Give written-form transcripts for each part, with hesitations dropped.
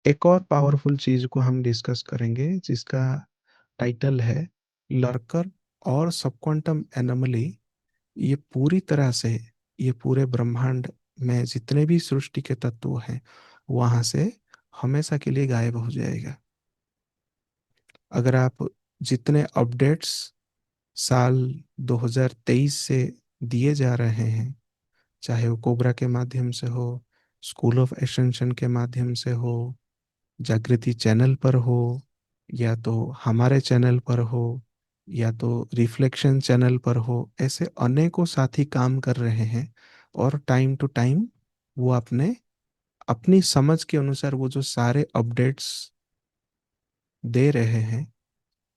एक और पावरफुल चीज को हम डिस्कस करेंगे जिसका टाइटल है लर्कर और सब क्वांटम एनोमली। ये पूरी तरह से, ये पूरे ब्रह्मांड में जितने भी सृष्टि के तत्व हैं वहां से हमेशा के लिए गायब हो जाएगा। अगर आप जितने अपडेट्स साल 2023 से दिए जा रहे हैं, चाहे वो कोबरा के माध्यम से हो, स्कूल ऑफ एसेंशन के माध्यम से हो, जागृति चैनल पर हो, या तो हमारे चैनल पर हो, या तो रिफ्लेक्शन चैनल पर हो, ऐसे अनेकों साथी काम कर रहे हैं। और टाइम टू टाइम वो अपने अपनी समझ के अनुसार वो जो सारे अपडेट्स दे रहे हैं,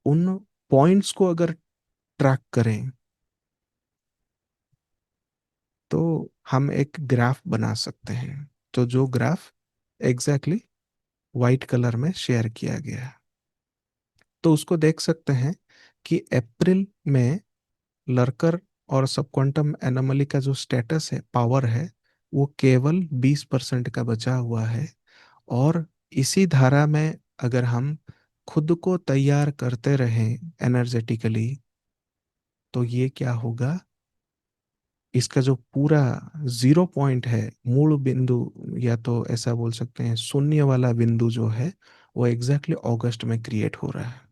उन पॉइंट्स को अगर ट्रैक करें तो हम एक ग्राफ बना सकते हैं। तो जो ग्राफ एग्जैक्टली वाइट कलर में शेयर किया गया है, तो उसको देख सकते हैं कि अप्रैल में लर्कर और सब क्वांटम एनोमली का जो स्टेटस है, पावर है, वो केवल 20% का बचा हुआ है। और इसी धारा में अगर हम खुद को तैयार करते रहें एनर्जेटिकली, तो ये क्या होगा, इसका जो पूरा जीरो पॉइंट है, मूल बिंदु, या तो ऐसा बोल सकते हैं शून्य वाला बिंदु जो है, वो एग्जैक्टली अगस्त में क्रिएट हो रहा है।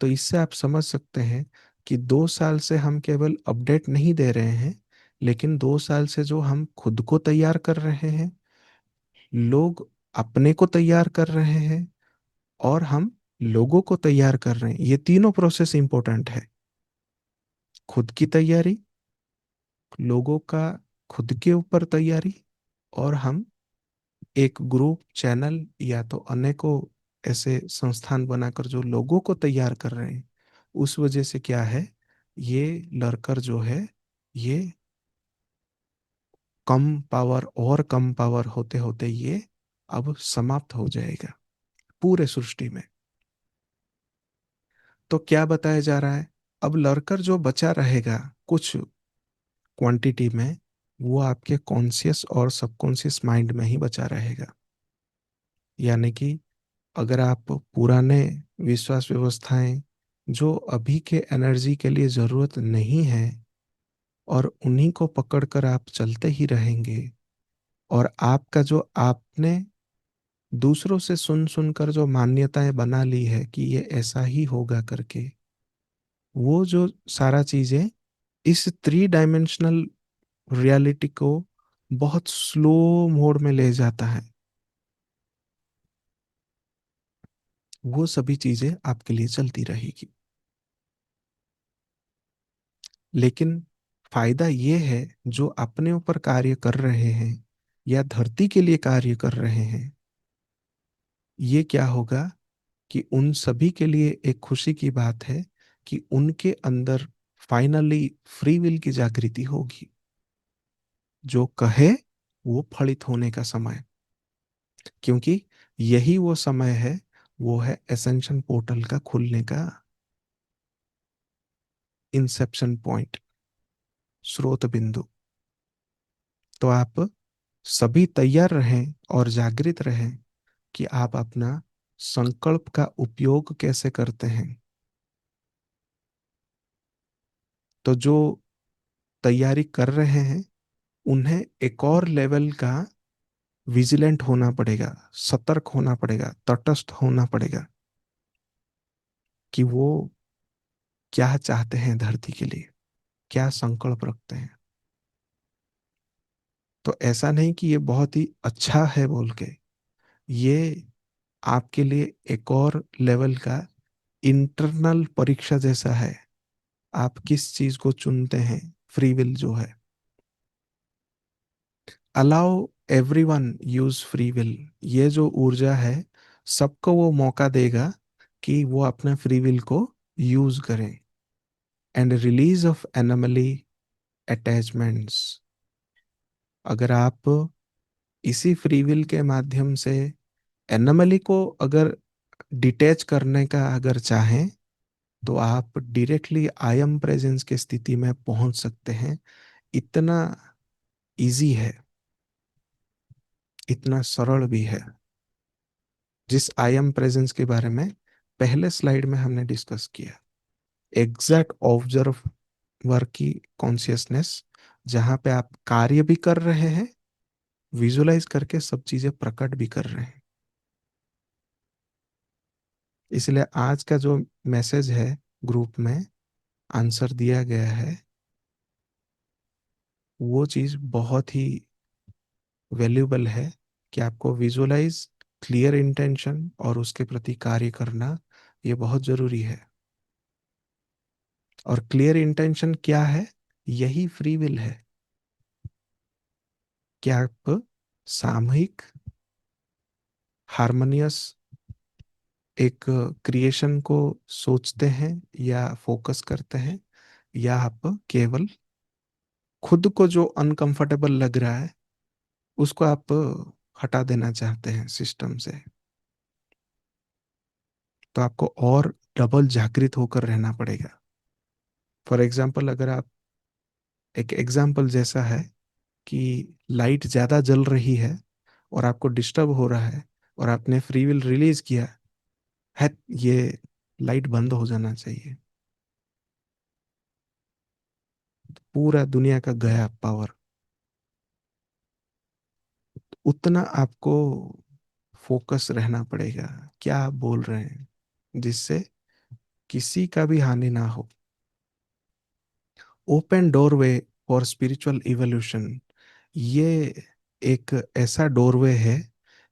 तो इससे आप समझ सकते हैं कि 2 साल से हम केवल अपडेट नहीं दे रहे हैं, लेकिन 2 साल से जो हम खुद को तैयार कर रहे हैं, लोग अपने को तैयार कर रहे हैं, और हम लोगों को तैयार कर रहे हैं। ये तीनों प्रोसेस इंपॉर्टेंट है। खुद की तैयारी, लोगों का खुद के ऊपर तैयारी, और हम एक ग्रुप चैनल या तो अनेकों ऐसे संस्थान बनाकर जो लोगों को तैयार कर रहे हैं। उस वजह से क्या है, ये लड़कर जो है, ये कम पावर और कम पावर होते होते ये अब समाप्त हो जाएगा पूरे सृष्टि में। तो क्या बताया जा रहा है, अब लड़कर जो बचा रहेगा कुछ क्वांटिटी में, वो आपके कॉन्शियस और सबकॉन्शियस माइंड में ही बचा रहेगा। यानी कि अगर आप पुराने विश्वास व्यवस्थाएं जो अभी के एनर्जी के लिए जरूरत नहीं है, और उन्हीं को पकड़कर आप चलते ही रहेंगे, और आपका जो आपने दूसरों से सुन सुनकर जो मान्यताएं बना ली है कि ये ऐसा ही होगा करके, वो जो सारा चीजें इस 3 डायमेंशनल रियलिटी को बहुत स्लो मोड में ले जाता है, वो सभी चीजें आपके लिए चलती रहेगी। लेकिन फायदा ये है, जो अपने ऊपर कार्य कर रहे हैं या धरती के लिए कार्य कर रहे हैं, ये क्या होगा कि उन सभी के लिए एक खुशी की बात है कि उनके अंदर फाइनली फ्री विल की जागृति होगी। जो कहे वो फलित होने का समय, क्योंकि यही वो समय है, वो है एसेंशन पोर्टल का खुलने का इंसेप्शन पॉइंट, स्रोत बिंदु। तो आप सभी तैयार रहें और जागृत रहें कि आप अपना संकल्प का उपयोग कैसे करते हैं। तो जो तैयारी कर रहे हैं, उन्हें एक और लेवल का विजिलेंट होना पड़ेगा, सतर्क होना पड़ेगा, तटस्थ होना पड़ेगा कि वो क्या चाहते हैं धरती के लिए, क्या संकल्प रखते हैं। तो ऐसा नहीं कि ये बहुत ही अच्छा है बोल के, ये आपके लिए एक और लेवल का इंटरनल परीक्षा जैसा है। आप किस चीज को चुनते हैं, फ्री विल जो है। Allow everyone use free will, ये जो ऊर्जा है, सबको वो मौका देगा कि वो अपने फ्री विल को यूज करें। And release of anomaly attachments, अगर आप इसी फ्री विल के माध्यम से एनोमली को अगर डिटैच करने का अगर चाहें, तो आप डायरेक्टली आई एम प्रेजेंस की स्थिति में पहुंच सकते हैं। इतना इजी है, इतना सरल भी है। जिस आई एम प्रेजेंस के बारे में पहले स्लाइड में हमने डिस्कस किया, एग्जैक्ट ऑब्जर्वर की कॉन्शियसनेस, जहां पे आप कार्य भी कर रहे हैं, विजुलाइज करके सब चीजें प्रकट भी कर रहे हैं। इसलिए आज का जो मैसेज है ग्रुप में आंसर दिया गया है, वो चीज बहुत ही वैल्यूबल है कि आपको विजुलाइज, क्लियर इंटेंशन और उसके प्रति कार्य करना, ये बहुत जरूरी है। और क्लियर इंटेंशन क्या है? यही फ्री विल है कि आप सामूहिक हारमोनियस एक क्रिएशन को सोचते हैं या फोकस करते हैं, या आप केवल खुद को जो अनकंफर्टेबल लग रहा है उसको आप हटा देना चाहते हैं सिस्टम से। तो आपको और डबल जागृत होकर रहना पड़ेगा। फॉर एग्जाम्पल, अगर आप, एक एग्जाम्पल जैसा है कि लाइट ज़्यादा जल रही है और आपको डिस्टर्ब हो रहा है और आपने फ्री विल रिलीज किया है, ये लाइट बंद हो जाना चाहिए, पूरा दुनिया का गया पावर। उतना आपको फोकस रहना पड़ेगा क्या आप बोल रहे हैं, जिससे किसी का भी हानि ना हो। Open doorway for spiritual evolution, ये एक ऐसा डोरवे है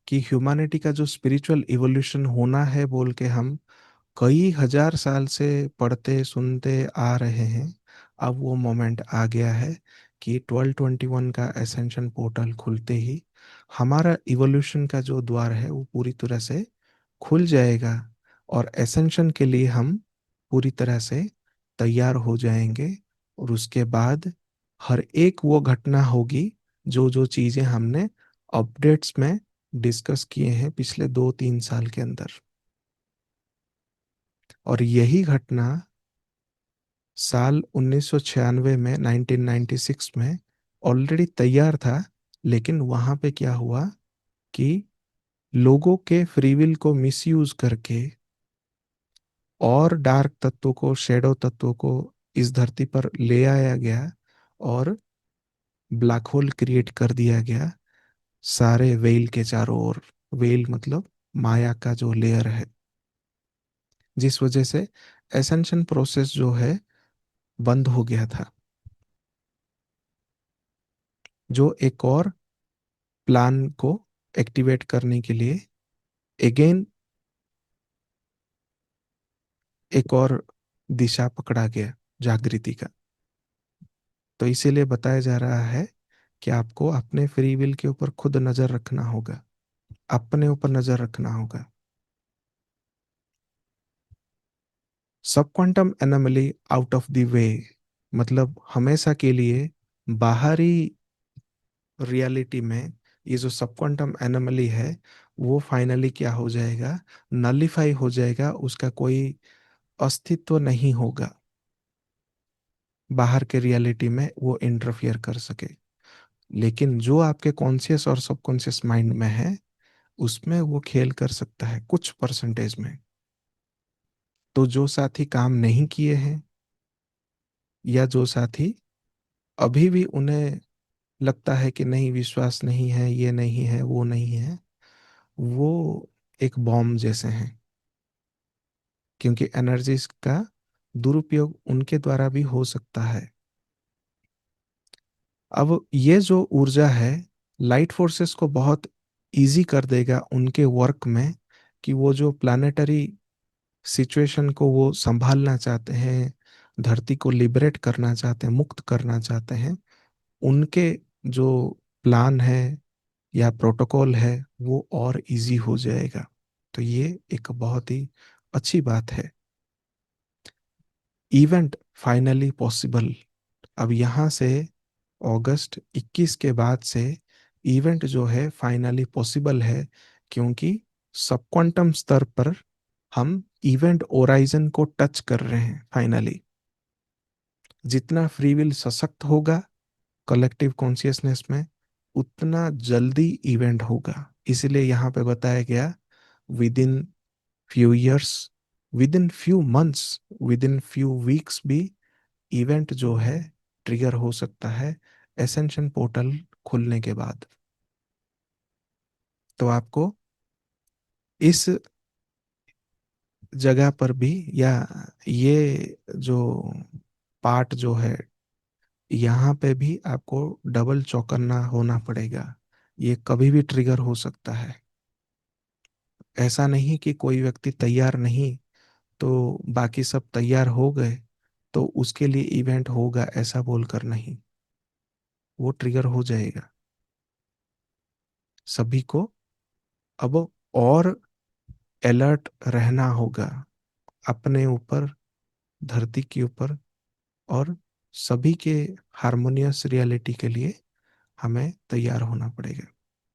कि ह्यूमैनिटी का जो स्पिरिचुअल इवोल्यूशन होना है बोल के हम कई हजार साल से पढ़ते सुनते आ रहे हैं, अब वो मोमेंट आ गया है कि 1221 का एसेंशन पोर्टल खुलते ही हमारा इवोल्यूशन का जो द्वार है वो पूरी तरह से खुल जाएगा, और एसेंशन के लिए हम पूरी तरह से तैयार हो जाएंगे। और उसके बाद हर एक वो घटना होगी जो जो चीज़ें हमने अपडेट्स में डिस्कस किए हैं पिछले 2-3 साल के अंदर। और यही घटना साल 1996 में, 1996 में ऑलरेडी तैयार था, लेकिन वहां पे क्या हुआ कि लोगों के फ्री विल को मिसयूज करके और डार्क तत्वों को, शेडो तत्वों को इस धरती पर ले आया गया और ब्लैक होल क्रिएट कर दिया गया सारे वेल के चारों ओर। वेल मतलब माया का जो लेयर है, जिस वजह से एसेंशन प्रोसेस जो है बंद हो गया था, जो एक और प्लान को एक्टिवेट करने के लिए अगेन एक और दिशा पकड़ा गया जागृति का। तो इसीलिए बताया जा रहा है कि आपको अपने फ्री विल के ऊपर खुद नजर रखना होगा, अपने ऊपर नजर रखना होगा। सब quantum anomaly out of the way, मतलब हमेशा के लिए बाहरी रियलिटी में ये जो सब क्वांटम एनोमली है वो फाइनली क्या हो जाएगा, नलिफाई हो जाएगा, उसका कोई अस्तित्व नहीं होगा बाहर के रियलिटी में वो इंटरफियर कर सके। लेकिन जो आपके कॉन्शियस और सबकॉन्शियस माइंड में है उसमें वो खेल कर सकता है कुछ परसेंटेज में। तो जो साथी काम नहीं किए हैं, या जो साथी अभी भी उन्हें लगता है कि नहीं, विश्वास नहीं है, ये नहीं है, वो नहीं है, वो एक बॉम्ब जैसे हैं, क्योंकि एनर्जीज का दुरुपयोग उनके द्वारा भी हो सकता है। अब ये जो ऊर्जा है लाइट फोर्सेस को बहुत इजी कर देगा उनके वर्क में, कि वो जो प्लानेटरी सिचुएशन को वो संभालना चाहते हैं, धरती को लिबरेट करना चाहते हैं, मुक्त करना चाहते हैं, उनके जो प्लान है या प्रोटोकॉल है वो और इजी हो जाएगा। तो ये एक बहुत ही अच्छी बात है। Event finally possible. अब यहाँ से अगस्त 21 के बाद से इवेंट जो है फाइनली पॉसिबल है, क्योंकि सब क्वांटम स्तर पर हम इवेंट ओराइजन को टच कर रहे हैं फाइनली। जितना फ्री विल सशक्त होगा कलेक्टिव कॉन्शियसनेस में, उतना जल्दी इवेंट होगा। इसलिए यहाँ पे बताया गया with in few years, with in few months, with in few weeks भी इवेंट जो है ट्रिगर हो सकता है एसेंशन पोर्टल खुलने के बाद। तो आपको इस जगह पर भी, या ये जो पार्ट जो है, यहाँ पे भी आपको डबल चौकन्ना होना पड़ेगा। ये कभी भी ट्रिगर हो सकता है। ऐसा नहीं कि कोई व्यक्ति तैयार नहीं तो बाकी सब तैयार हो गए तो उसके लिए इवेंट होगा, ऐसा बोलकर नहीं, वो ट्रिगर हो जाएगा सभी को। अब और अलर्ट रहना होगा अपने ऊपर, धरती के ऊपर, और सभी के हारमोनियस रियलिटी के लिए हमें तैयार होना पड़ेगा।